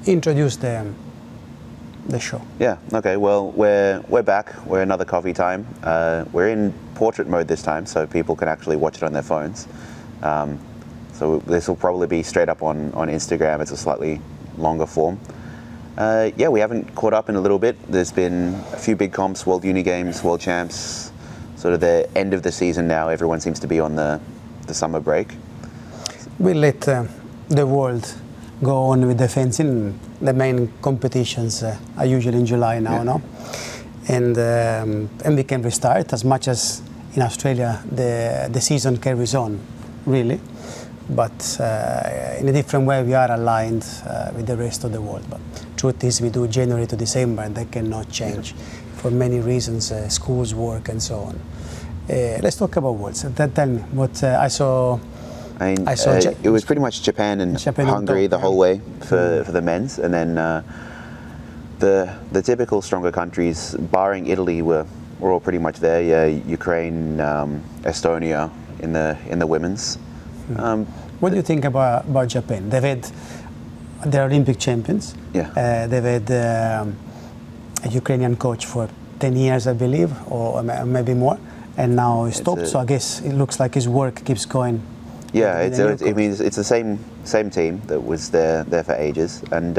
Introduce the show. Yeah. Okay. Well, we're back. We're another coffee time. We're in portrait mode this time, so people can actually watch it on their phones. So this will probably be straight up on Instagram. It's a slightly longer form. We haven't caught up in a little bit. There's been a few big comps, World Uni Games, World Champs, sort of the end of the season now. Everyone seems to be on the summer break. We let the world go on with the fencing. The main competitions are usually in July now, no? And we can restart as much as in Australia the season carries on, really. But in a different way, we are aligned with the rest of the world. But truth is, we do January to December, and that cannot change for many reasons, schools, work, and so on. Let's talk about Worlds. Tell me what I saw. It was pretty much Japan and Hungary the whole way for the men's, and then the typical stronger countries, barring Italy, were all pretty much there. Yeah, Ukraine, Estonia in the women's. What do you think about Japan? They've had their Olympic champions. Yeah. They've had a Ukrainian coach for 10 years, I believe, or maybe more, and now he stopped. So I guess it looks like his work keeps going. Yeah, it's the same team that was there for ages, and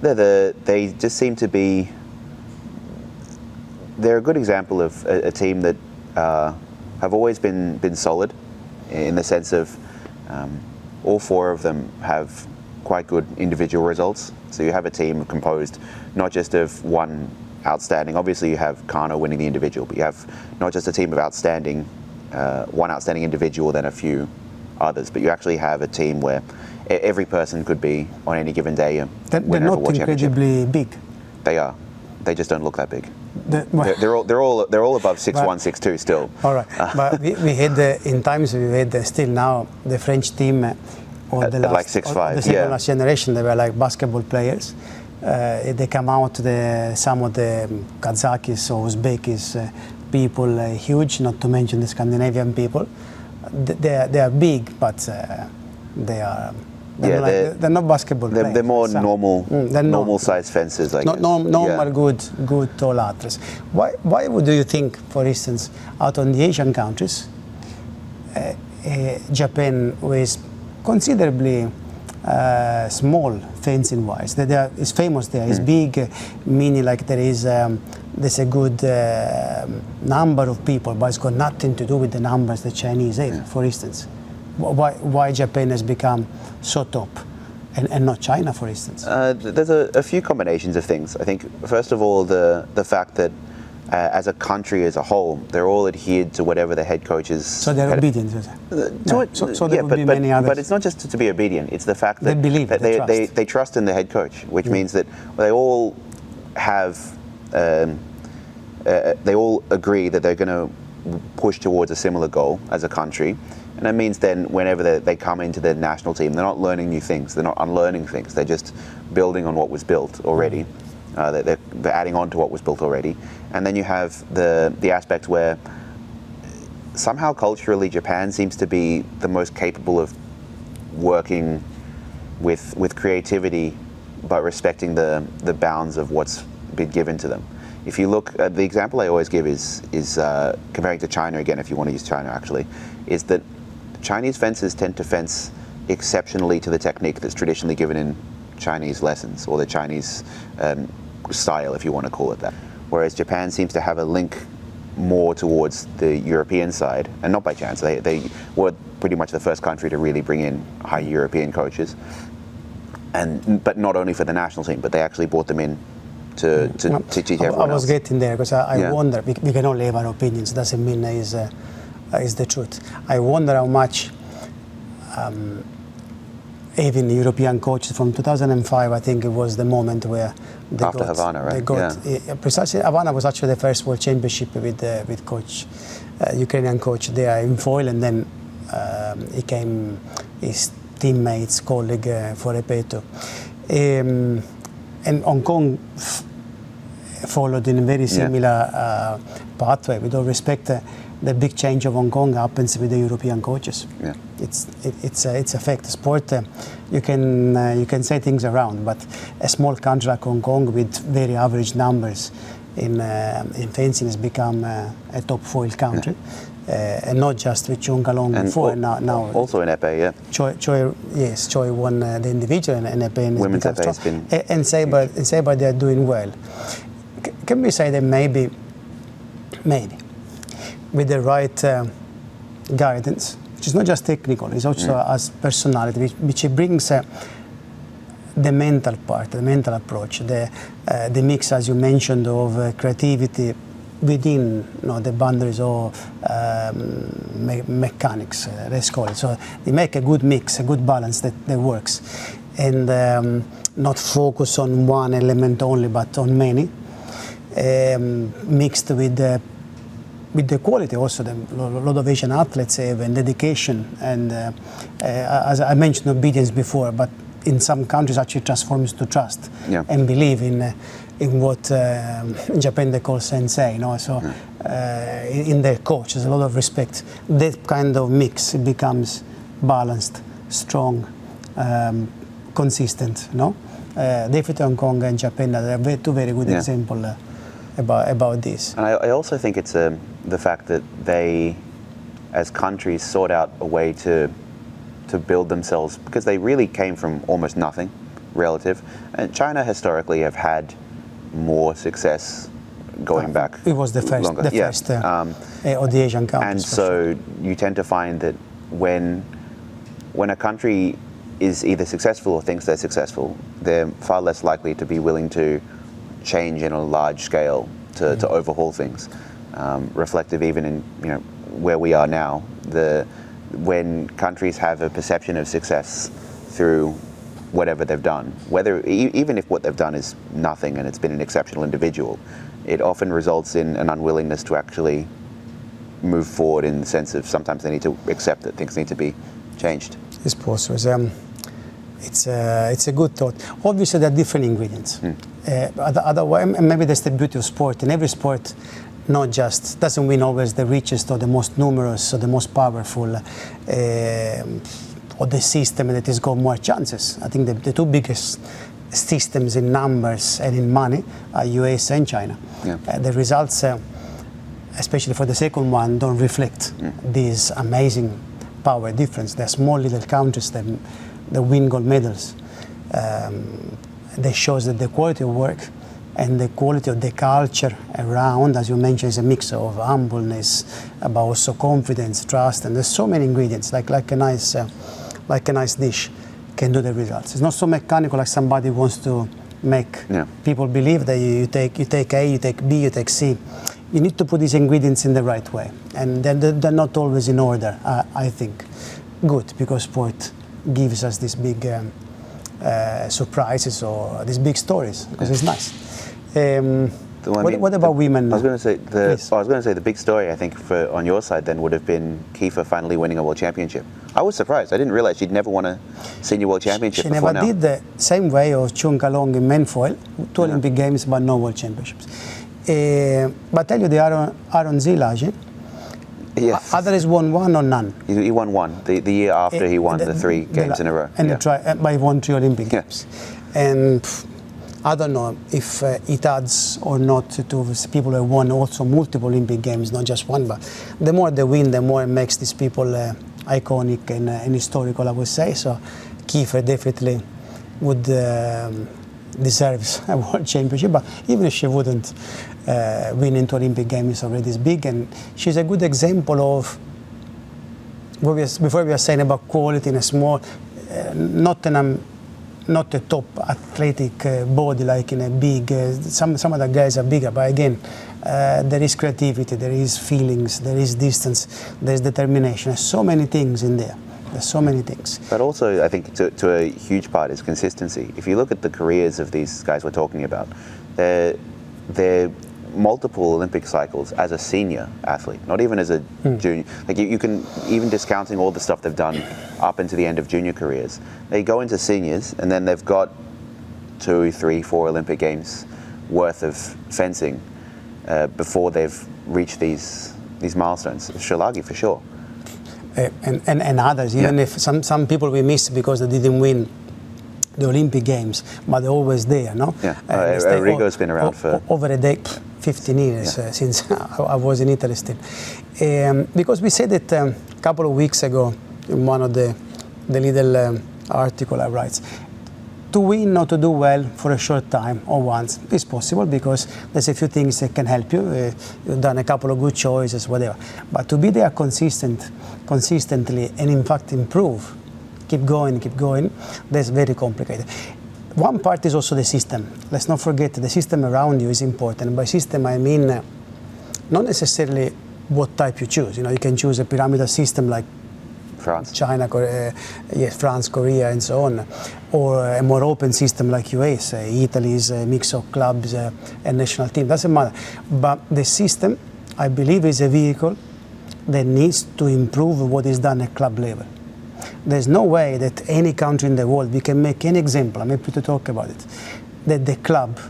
they just seem to be. They're a good example of a team that have always been solid, in the sense of all four of them have quite good individual results. So you have a team composed not just of one outstanding. Obviously, you have Kano winning the individual, but you have not just a team of one outstanding individual, then a few others, but you actually have a team where every person could be on any given day. They're not incredibly big. They are. They just don't look that big. They're all above 6'1", 6'2" still. All right, but we had in times we had still now the French team or the last, like 6'5", the second last generation. They were like basketball players. They come out some of the Kazakhs or Uzbekis people huge, not to mention the Scandinavian people. They are big, but they're not basketball players. They're more normal size fences, I guess. Normal, good tall athletes. Why do you think, for instance, out on the Asian countries, Japan is considerably small fencing wise? It's famous there. It's big, meaning like there's a good number of people, but it's got nothing to do with the numbers the Chinese have, for instance. Why Japan has become so top and not China, for instance? There's a few combinations of things. I think, first of all, the fact that as a country as a whole, they're all adhered to whatever the head coaches. So they're obedient. So there would be many others. But it's not just to be obedient. It's the fact that they trust in the head coach, which means that they all have. They all agree that they're going to push towards a similar goal as a country, and that means then whenever they come into the national team, they're not learning new things, they're not unlearning things, they're just building on what was built already. They're adding on to what was built already, and then you have the aspect where somehow culturally Japan seems to be the most capable of working with creativity, but respecting the bounds of what's been given to them. If you look, the example I always give is comparing to China again, if you want to use China actually, is that Chinese fencers tend to fence exceptionally to the technique that's traditionally given in Chinese lessons, or the Chinese style, if you want to call it that. Whereas Japan seems to have a link more towards the European side, and not by chance. They were pretty much the first country to really bring in high European coaches, but not only for the national team, but they actually brought them in to teach everyone else. I was getting there because I wonder, we can only have our opinions, doesn't mean is the truth. I wonder how much even European coaches from 2005, I think it was the moment where they after Havana, right? Precisely, Havana was actually the first World Championship with coach, Ukrainian coach there in foil, and then he came his teammates, colleague for Repeto. And Hong Kong followed in a very similar pathway. With all respect, the big change of Hong Kong happens with the European coaches. Yeah. It's a fact. Sport, you can say things around, but a small country like Hong Kong with very average numbers in fencing has become a top foil country. And not just with Chung Kalong before, now also in epee, yeah. Choi won the individual and epee. Women's epee has been... And Sabre, they are doing well. Can we say that maybe, with the right guidance, which is not just technical, it's also as personality, which brings the mental part, the mental approach, the mix, as you mentioned, of creativity within the boundaries of mechanics, let's call it. So they make a good mix, a good balance that works, and not focus on one element only, but on many, mixed with the quality also. A lot of Asian athletes have and dedication, and as I mentioned, obedience before, but in some countries actually transforms to trust and believe in what in Japan they call sensei, So in their coach, there's a lot of respect. That kind of mix becomes balanced, strong, consistent, Definitely Hong Kong and Japan are two very good examples about this. And I also think it's the fact that they, as countries, sought out a way to build themselves, because they really came from almost nothing relative. And China historically have had more success going back. It was the first, longer. of the Asian countries. And so you tend to find that when a country is either successful or thinks they're successful, they're far less likely to be willing to change in a large scale to overhaul things. Reflective even in where we are now. When countries have a perception of success through whatever they've done, even if what they've done is nothing and it's been an exceptional individual, it often results in an unwillingness to actually move forward, in the sense of sometimes they need to accept that things need to be changed. It's possible. It's a good thought. Obviously, there are different ingredients. Otherwise, maybe that's the beauty of sport. In every sport, not just doesn't win always the richest or the most numerous or the most powerful or the system that has got more chances. I think the two biggest systems in numbers and in money are US and China. The results, especially for the second one, don't reflect this amazing power difference. They're small little countries that win gold medals. That shows that the quality of work and the quality of the culture around, as you mentioned, is a mix of humbleness, but also confidence, trust, and there's so many ingredients. Like a nice dish can do the results. It's not so mechanical like somebody wants to make people believe that you take A, you take B, you take C. You need to put these ingredients in the right way, and they're not always in order. I think good, because sport gives us these big surprises or these big stories, because it's nice. What about women? I was going to say the big story, I think, on your side then would have been Kiefer finally winning a world championship. I was surprised. I didn't realize she'd never won a senior world championship before now. She never did the same way of Chung Kalong in men foil, 2 Olympic Games but no world championships. But tell you, the Aaron Zilage, yes. Either he's won one or none. He won one, the year after he won the 3 games in a row. And but he won 3 Olympic Games. And I don't know if it adds or not to people who have won also multiple Olympic Games, not just one, but the more they win, the more it makes these people iconic and historical, I would say. So Kiefer definitely would deserves a world championship, but even if she wouldn't win into Olympic Games, already is big, and she's a good example of what before we were saying about quality in a small, not a top athletic body like in a big, some other guys are bigger, but again, there is creativity, there is feelings, there is distance, there is determination. There's so many things in there. There's so many things. But also, I think to a huge part is consistency. If you look at the careers of these guys we're talking about, they're multiple Olympic cycles as a senior athlete, not even as a junior. Like you can, even discounting all the stuff they've done up into the end of junior careers, they go into seniors and then they've got 2, 3, 4 Olympic Games worth of fencing before they've reached these milestones. Shilagi for sure. And others, even if some people we miss because they didn't win the Olympic Games, but they're always there, no? Yeah, Arrigo's been around for... Over a decade, 15 years since I was in Italy still. Because we said it a couple of weeks ago in one of the little article I write. To win or to do well for a short time or once is possible because there's a few things that can help you. You've done a couple of good choices, whatever. But to be there consistently and in fact improve, keep going, that's very complicated. One part is also the system. Let's not forget the system around you is important. By system I mean not necessarily what type you choose. You can choose a pyramidal system like France, China, Korea, France, Korea, and so on, or a more open system like US. Italy's a mix of clubs and national team. Doesn't matter. But the system, I believe, is a vehicle that needs to improve what is done at club level. There's no way that any country in the world, we can make any example, I'm happy to talk about it, that the club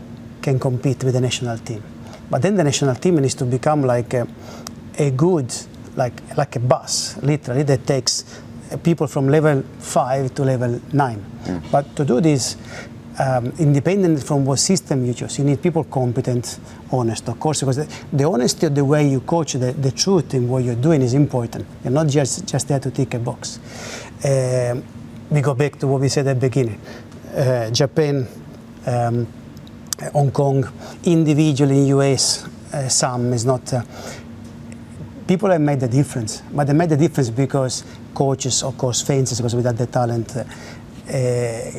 can compete with the national team. But then the national team needs to become like a good, like a bus, literally, that takes people from level 5 to level 9. But to do this, independent from what system you choose, you need people competent, honest, of course, because the honesty of the way you coach, the truth in what you're doing is important. You're not just there to tick a box. We go back to what we said at the beginning. Japan, Hong Kong, individually US, some is not... people have made the difference, but they made the difference because coaches, of course, fences, because without the talent,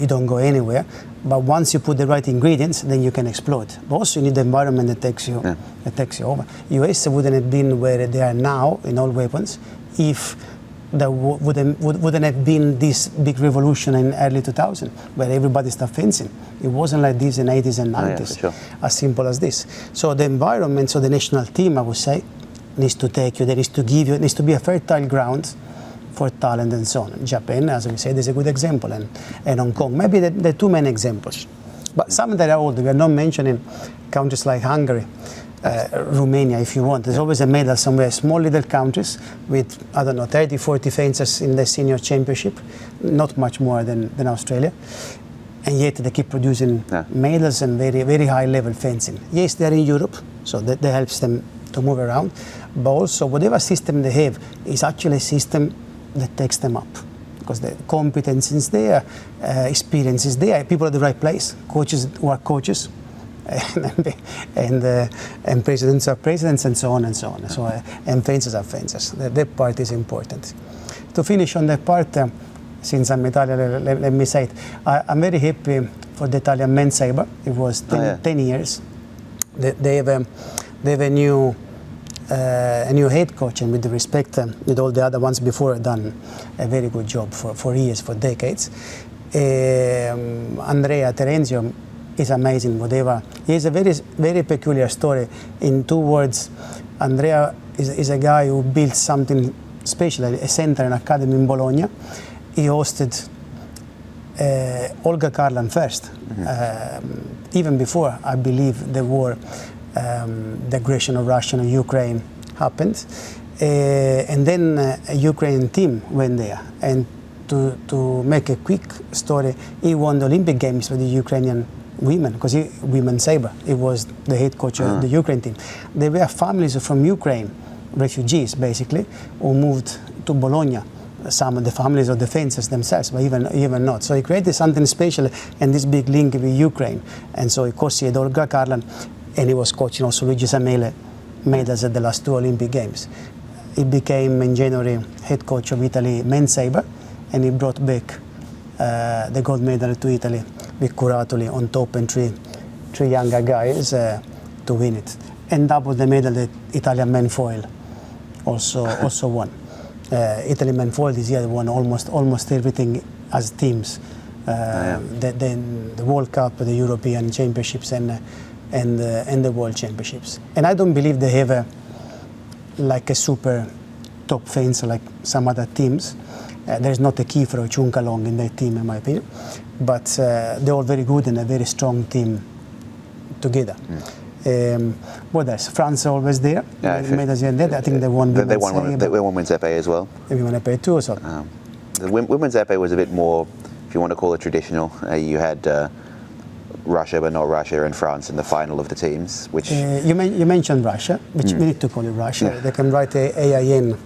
you don't go anywhere. But once you put the right ingredients, then you can explode. But also you need the environment that takes you over. US wouldn't have been where they are now in all weapons if there wouldn't have been this big revolution in early 2000 where everybody started fencing. It wasn't like this in 80s and 90s, sure. As simple as this. So the environment, so the national team, I would say, needs to take you, there is to give you, it needs to be a fertile ground for talent and so on. Japan, as we said, is a good example, and Hong Kong. Maybe the two main examples. But some that are old, we are not mentioning countries like Hungary, Romania, if you want. There's always a medal somewhere, small little countries with, 30, 40 fencers in the senior championship, not much more than Australia. And yet they keep producing medals and very, very high level fencing. Yes, they're in Europe, so that helps them to move around, but also whatever system they have is actually a system that takes them up, because the competence is there, experience is there, people at the right place, coaches who are coaches, and presidents are presidents, and so on and so on. So and fencers are fencers. That part is important. To finish on that part, since I'm Italian, let me say it. I'm very happy for the Italian men's saber. It was 10 years. They have a new head coach, and with the respect with all the other ones before, done a very good job for years, for decades. Andrea Terenzio is amazing. Whatever, he has a very, very peculiar story. In 2 words, Andrea is a guy who built something special, a center, an academy in Bologna. He hosted Olga Karlan first, even before, I believe, the war. The aggression of Russia and Ukraine happened, and then a Ukrainian team went there. And to make a quick story, he won the Olympic Games for the Ukrainian women, because women saber. He was the head coach of the Ukraine team. They were families from Ukraine, refugees basically, who moved to Bologna. Some of the families of the fencers themselves, but even not. So he created something special and this big link with Ukraine. And so of course he had Olga Karlan, and he was coaching also Luigi Samele, medals at the last 2 Olympic Games. He became in January head coach of Italy men's saber, and he brought back the gold medal to Italy with Curatoli on top and three younger guys to win it, and double the medal that Italian men foil also won. Italy men foil this year won almost everything as teams. The World Cup, the European Championships, and the World Championships. And I don't believe they have a super top fencer like some other teams. There's not a key for a Chunkalong in their team, in my opinion. But they're all very good and a very strong team together. What else? France always there. Yeah, made us in there. I think they won. They won women's épée as well. They won épée too. So the women's épée was a bit more, if you want to call it traditional. You had Russia, but not Russia, and France in the final of the teams. Which you mentioned Russia, which we need to call it Russia. Yeah. They can write AIN.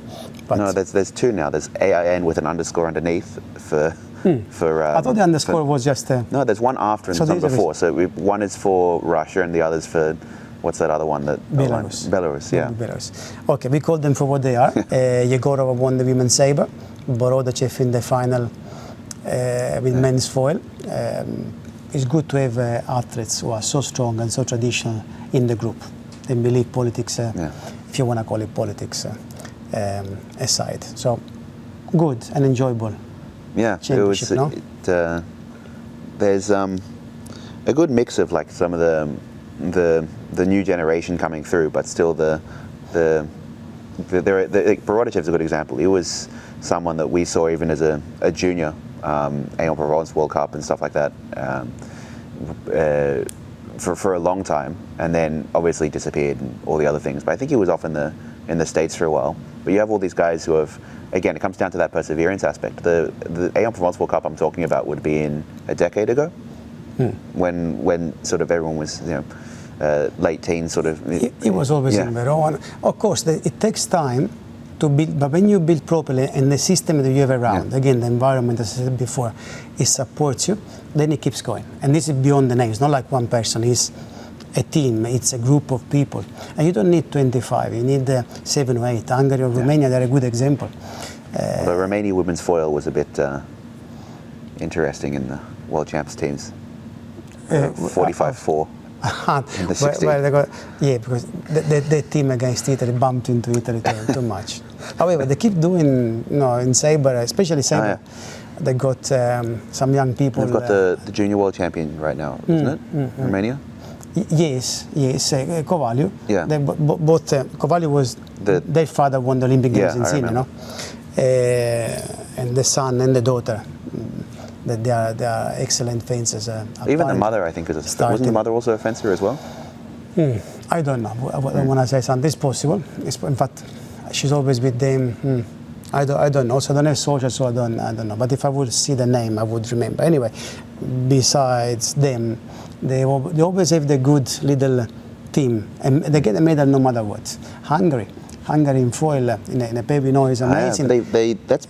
But no, there's two now. There's AIN with an underscore underneath for. I thought the underscore was just. No, there's one after and some before. So one is for Russia and the other's for, what's that other one? Belarus. Belarus, yeah. Belarus. Okay, we call them for what they are. Yegorova won the women's sabre. Borodachev in the final with men's foil. It's good to have athletes who are so strong and so traditional in the group. And we leave politics, if you want to call it politics, aside. So good and enjoyable. Yeah, it was. There's a good mix of like some of the new generation coming through, but still Borodicev's a good example. He was someone that we saw even as a junior, Aix-en-Provence World Cup and stuff like that, for a long time, and then obviously disappeared and all the other things. But I think he was off in the States for a while. But you have all these guys who have. Again, it comes down to that perseverance aspect. The Aix-en-Provence World Cup I'm talking about would be in a decade ago, when sort of everyone was, late teens, sort of. It was always in Verona. Of course, it takes time to build, but when you build properly and the system that you have around, again, the environment, as I said before, it supports you, then it keeps going. And this is beyond the name. It's not like one person. It's a team, it's a group of people. And you don't need 25, you need 7 or 8. Hungary or Romania, they're a good example. The Romania women's foil was a bit interesting in the World Champs teams. 45-4 in the 16. Well, they got, because the team against Italy bumped into Italy too much. However, they keep doing, in sabre, especially sabre. They got some young people. They've got the junior world champion right now, isn't it? Romania? Yes, Kovalyou. Yeah. Both Kovalyou was their father won the Olympic Games in Sydney, and the son and the daughter, that they are excellent fencers. Even the mother, I think, wasn't the mother also a fencer as well? I don't know. When I say something, it's possible. In fact, she's always with them. I don't know. So I don't have social, so I don't know. But if I would see the name, I would remember. Anyway, besides them, they always have the good little team, and they get a medal no matter what. Hungary in foil in a Pevino is amazing.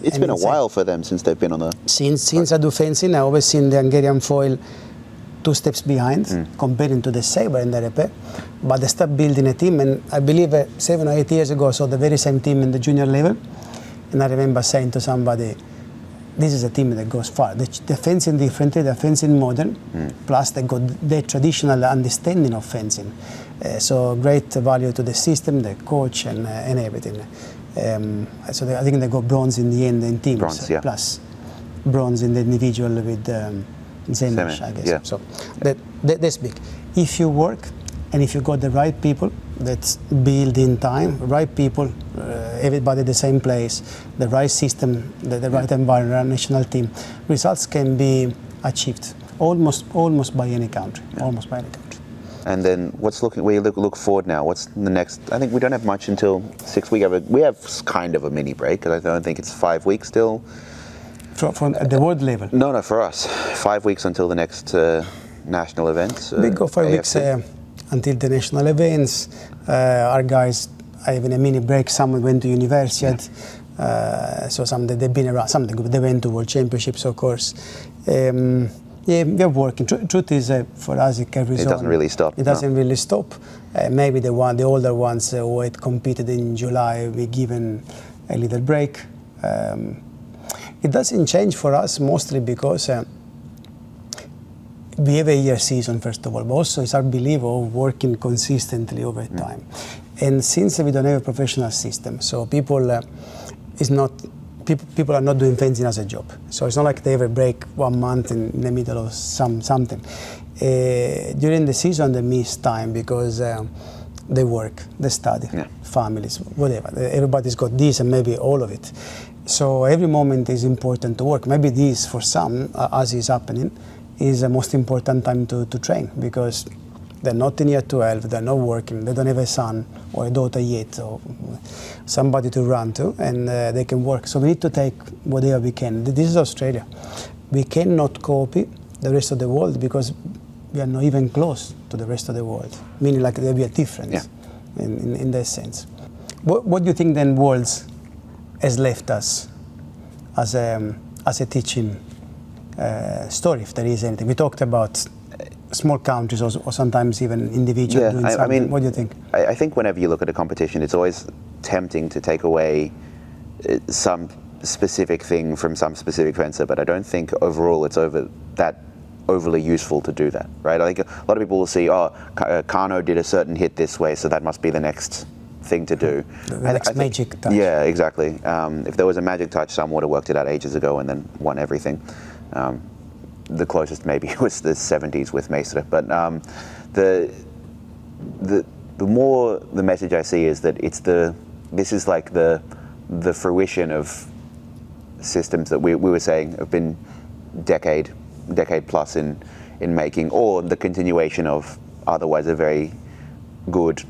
It's been a while for them since they've been on the. Since I do fencing, I always seen the Hungarian foil 2 steps behind comparing to the sabre and the épée. But they start building a team, and I believe 7 or 8 years ago, I saw the very same team in the junior level, and I remember saying to somebody, this is a team that goes far. They're fencing differently, they're fencing modern, plus they got the traditional understanding of fencing. So great value to the system, the coach, and everything. So I think they got bronze in the end in teams, plus bronze in the individual with Zemish, I guess. Yeah. So that's big. If you work and if you got the right people that build in time, right people, everybody the same place, the right system, the right environment, national team, results can be achieved almost by any country. Almost by any country. And then we look forward now. What's the next? I think we don't have much until 6 weeks. We have kind of a mini break, because I don't think it's 5 weeks still. From at the world level? No, for us. 5 weeks until the next national events. We go 5 weeks until the national events. Our guys are having a mini break. Some went to university, so some they've been around. Some they went to World Championships, of course. We're working. Truth is, for us, it carries on. It doesn't really stop. It doesn't really stop. Maybe the older ones who had competed in July, we given a little break. It doesn't change for us mostly because we have a year season, first of all, but also it's our belief of working consistently over time. And since we don't have a professional system, so people are not doing fencing as a job. So it's not like they have a break 1 month in the middle of something. During the season, they miss time because they work, they study, families, whatever. Everybody's got this and maybe all of it. So every moment is important to work. Maybe this, for some, as is happening, is the most important time to train, because They're not in year 12, they're not working, they don't have a son or a daughter yet, or somebody to run to, and they can work. So we need to take whatever we can. This is Australia. We cannot copy the rest of the world because we are not even close to the rest of the world, meaning like there will be a difference in that sense. What do you think then worlds has left us as a teaching story, if there is anything? We talked about small countries or sometimes even individuals doing something. I mean, what do you think? I think whenever you look at a competition, it's always tempting to take away some specific thing from some specific fencer, but I don't think overall it's overly useful to do that, right? I think a lot of people will see, Kano did a certain hit this way, so that must be the next thing to do. The next magic touch. Yeah, exactly. If there was a magic touch, someone would have worked it out ages ago and then won everything. The closest maybe was the 70s with Maester, but the more the message I see is that this is like the fruition of systems that we were saying have been decade plus in making, or the continuation of otherwise a very good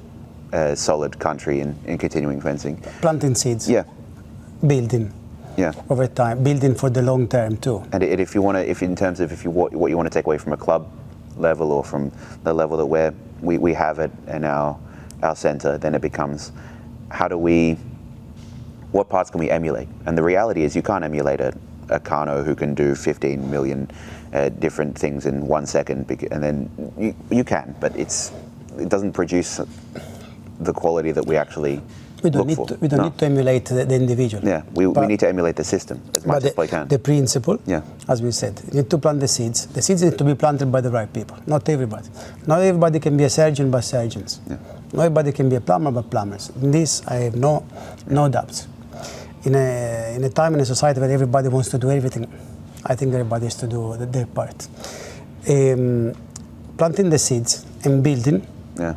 solid country in continuing fencing. Planting seeds. Yeah. Building. Yeah. Over time, building for the long term too. And if you want to, what you want to take away from a club level or from the level that we have it in our center, then it becomes what parts can we emulate? And the reality is you can't emulate a Kano who can do 15 million different things in 1 second, and then you can, but it doesn't produce the quality that we actually. We don't need to emulate the individual. Yeah, we need to emulate the system as much as we can. The principle, as we said, you need to plant the seeds. The seeds need to be planted by the right people, not everybody. Not everybody can be a surgeon by surgeons. Yeah. Not everybody can be a plumber by plumbers. In this, I have no doubts. In a time in a society where everybody wants to do everything, I think everybody has to do their part. Planting the seeds and building. Yeah.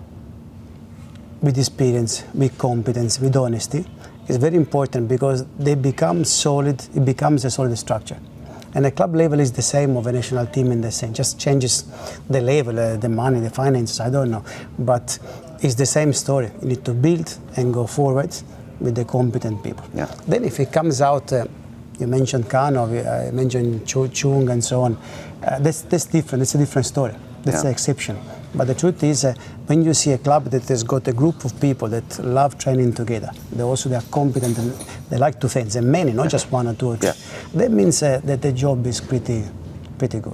With experience, with competence, with honesty, is very important because they become solid. It becomes a solid structure, and a club level is the same of a national team in the same. Just changes the level, the money, the finances. I don't know, but it's the same story. You need to build and go forward with the competent people. Yeah. Then, if it comes out, you mentioned Kano, I mentioned Chung, and so on. That's different. It's a different story. That's the exception. But the truth is, when you see a club that has got a group of people that love training together, they are competent and they like to fence, and many, not just one or two or three, that means that the job is pretty good.